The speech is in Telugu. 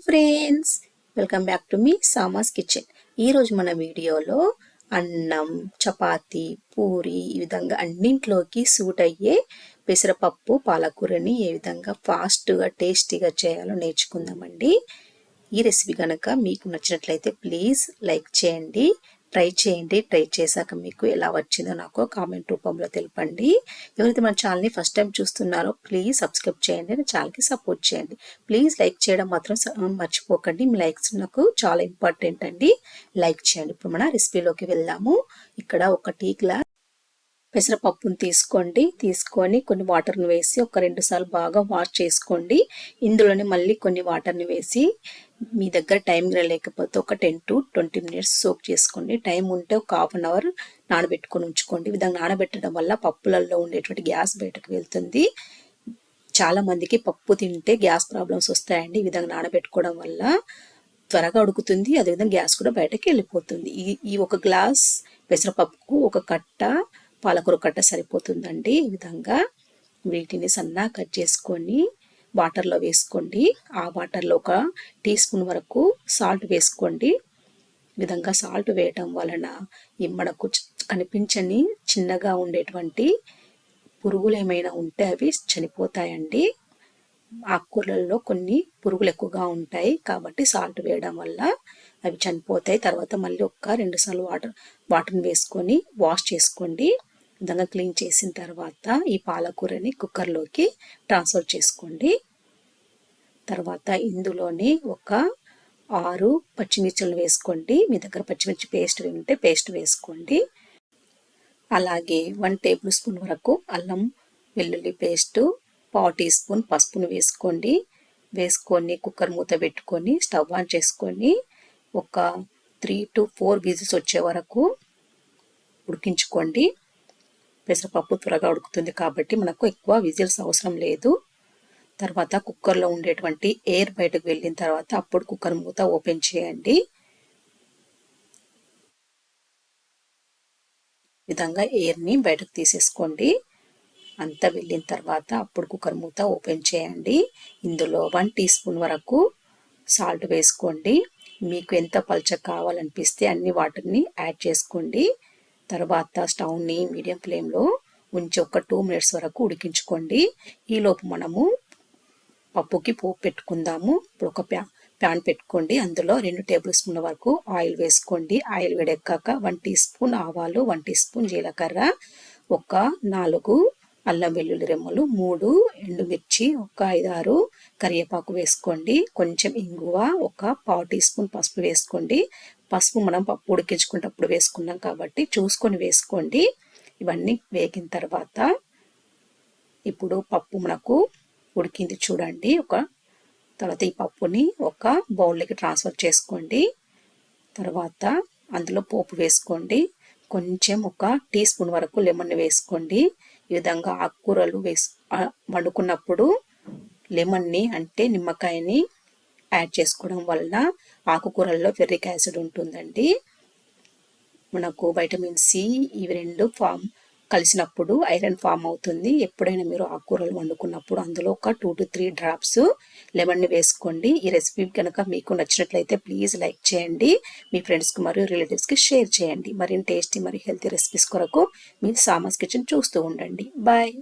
ఫ్రెండ్స్, వెల్కమ్ బ్యాక్ టు మీ సామాస్ కిచెన్. ఈరోజు మన వీడియోలో అన్నం, చపాతి, పూరి ఈ విధంగా అన్నింట్లోకి సూట్ అయ్యే పెసరపప్పు పాలకూరని ఏ విధంగా ఫాస్ట్గా టేస్టీగా చేయాలో నేర్చుకుందామండి. ఈ రెసిపీ కనుక మీకు నచ్చినట్లయితే ప్లీజ్ లైక్ చేయండి, ట్రై చేయండి. ట్రై చేశాక మీకు ఎలా వచ్చిందో నాకు కామెంట్ రూపంలో తెలపండి. ఎవరైతే మన ఛానల్ని ఫస్ట్ టైం చూస్తున్నారో ప్లీజ్ సబ్స్క్రైబ్ చేయండి, నా ఛానల్కి సపోర్ట్ చేయండి. ప్లీజ్ లైక్ చేయడం మాత్రం మర్చిపోకండి. మీ లైక్స్ నాకు చాలా ఇంపార్టెంట్ అండి. లైక్ చేయండి. ఇప్పుడు మన రెసిపీలోకి వెళ్దాము. ఇక్కడ ఒక టీ గ్లాస్ పెసరపప్పును తీసుకొని కొన్ని వాటర్ని వేసి ఒక 2 సార్లు బాగా వాష్ చేసుకోండి. ఇందులోనే మళ్ళీ కొన్ని వాటర్ని వేసి మీ దగ్గర టైం లేకపోతే ఒక 10 to 20 మినిట్స్ సోక్ చేసుకోండి. టైం ఉంటే ఒక హాఫ్ అన్ అవర్ నానబెట్టుకొని ఉంచుకోండి. ఈ విధంగా నానబెట్టడం వల్ల పప్పులలో ఉండేటువంటి గ్యాస్ బయటకు వెళ్తుంది. చాలా మందికి పప్పు తింటే గ్యాస్ ప్రాబ్లమ్స్ వస్తాయండి. ఈ విధంగా నానబెట్టుకోవడం వల్ల త్వరగా ఉడుకుతుంది, అదేవిధంగా గ్యాస్ కూడా బయటకు వెళ్ళిపోతుంది. ఈ ఒక గ్లాస్ పెసరపప్పుకు ఒక కట్ట పాలకూర కట్ట సరిపోతుందండి. ఈ విధంగా వీటిని సన్నగా కట్ చేసుకొని వాటర్లో వేసుకోండి. ఆ వాటర్లో ఒక టీ స్పూన్ వరకు సాల్ట్ వేసుకోండి. ఈ విధంగా సాల్ట్ వేయటం వలన మనకు కనిపించని చిన్నగా ఉండేటువంటి పురుగులు ఏమైనా ఉంటే అవి చనిపోతాయండి. ఆకుకూరలలో కొన్ని పురుగులు ఎక్కువగా ఉంటాయి కాబట్టి సాల్ట్ వేయడం వల్ల అవి చనిపోతాయి. తర్వాత మళ్ళీ ఒక 2 సార్లు వాటర్ని వేసుకొని వాష్ చేసుకోండి. విధంగా క్లీన్ చేసిన తర్వాత ఈ పాలకూరని కుక్కర్లోకి ట్రాన్స్ఫర్ చేసుకోండి. తర్వాత ఇందులోని ఒక 6 పచ్చిమిర్చిలు వేసుకోండి. మీ దగ్గర పచ్చిమిర్చి పేస్ట్ ఉంటే పేస్ట్ వేసుకోండి. అలాగే 1 టేబుల్ స్పూన్ వరకు అల్లం వెల్లుల్లి పేస్టు, 1/4 టీ స్పూన్ పసుపును వేసుకొని కుక్కర్ మూత పెట్టుకొని స్టవ్ ఆన్ చేసుకొని ఒక 3 to 4 విజిల్స్ వచ్చే వరకు ఉడికించుకోండి. పెసరపప్పు త్వరగా ఉడుకుతుంది కాబట్టి మనకు ఎక్కువ విజిల్స్ అవసరం లేదు. తర్వాత కుక్కర్లో ఉండేటువంటి ఎయిర్ బయటకు వెళ్ళిన తర్వాత అప్పుడు కుక్కర్ మూత ఓపెన్ చేయండి. విధంగా ఎయిర్ని బయటకు తీసేసుకోండి. అంతా వెళ్ళిన తర్వాత అప్పుడు కుక్కర్ మూత ఓపెన్ చేయండి. ఇందులో 1 టీ స్పూన్ వరకు సాల్ట్ వేసుకోండి. మీకు ఎంత పల్చగా కావాలనిపిస్తే అన్ని వాటర్ని యాడ్ చేసుకోండి. తర్వాత స్టవ్ని మీడియం ఫ్లేమ్లో ఉంచి ఒక 2 మినిట్స్ వరకు ఉడికించుకోండి. ఈలోపు మనము పప్పుకి పోపు పెట్టుకుందాము. ఇప్పుడు ఒక ప్యాన్ పెట్టుకోండి. అందులో 2 టేబుల్ స్పూన్ల వరకు ఆయిల్ వేసుకోండి. ఆయిల్ వేడెక్కాక 1 టీ స్పూన్ ఆవాలు, 1 టీ స్పూన్ జీలకర్ర, ఒక 4 అల్లం వెల్లుల్లి రెమ్మలు, 3 ఎండుమిర్చి, ఒక 5-6 కరివేపాకు వేసుకోండి. కొంచెం ఇంగువ, ఒక 1/4 టీ స్పూన్ పసుపు వేసుకోండి. పసుపు మనం పప్పు ఉడికించుకునేటప్పుడు వేసుకున్నాం కాబట్టి చూసుకొని వేసుకోండి. ఇవన్నీ వేగిన తర్వాత ఇప్పుడు పప్పు మనకు ఉడికింది చూడండి. తర్వాత ఈ పప్పుని ఒక బౌల్లోకి ట్రాన్స్ఫర్ చేసుకోండి. తర్వాత అందులో పోపు వేసుకోండి. కొంచెం ఒక టీ స్పూన్ వరకు లెమన్ వేసుకోండి. ఈ విధంగా ఆకుకూరలు వండుకున్నప్పుడు లెమన్ని అంటే నిమ్మకాయని యాడ్ చేసుకోవడం వలన ఆకుకూరల్లో ఫెర్రిక్ యాసిడ్ ఉంటుందండి. మనకు వైటమిన్ సి ఇవి 2 కలిసినప్పుడు ఐరన్ ఫామ్ అవుతుంది. ఎప్పుడైనా మీరు ఆకుకూరలు వండుకున్నప్పుడు అందులో ఒక 2 to 3 డ్రాప్స్ లెమన్ని వేసుకోండి. ఈ రెసిపీ కనుక మీకు నచ్చినట్లయితే ప్లీజ్ లైక్ చేయండి, మీ ఫ్రెండ్స్కి మరియు రిలేటివ్స్కి షేర్ చేయండి. మరిన్ని టేస్టీ మరియు హెల్తీ రెసిపీస్ కొరకు మీ సామాస్ కిచెన్ చూస్తూ ఉండండి. బాయ్.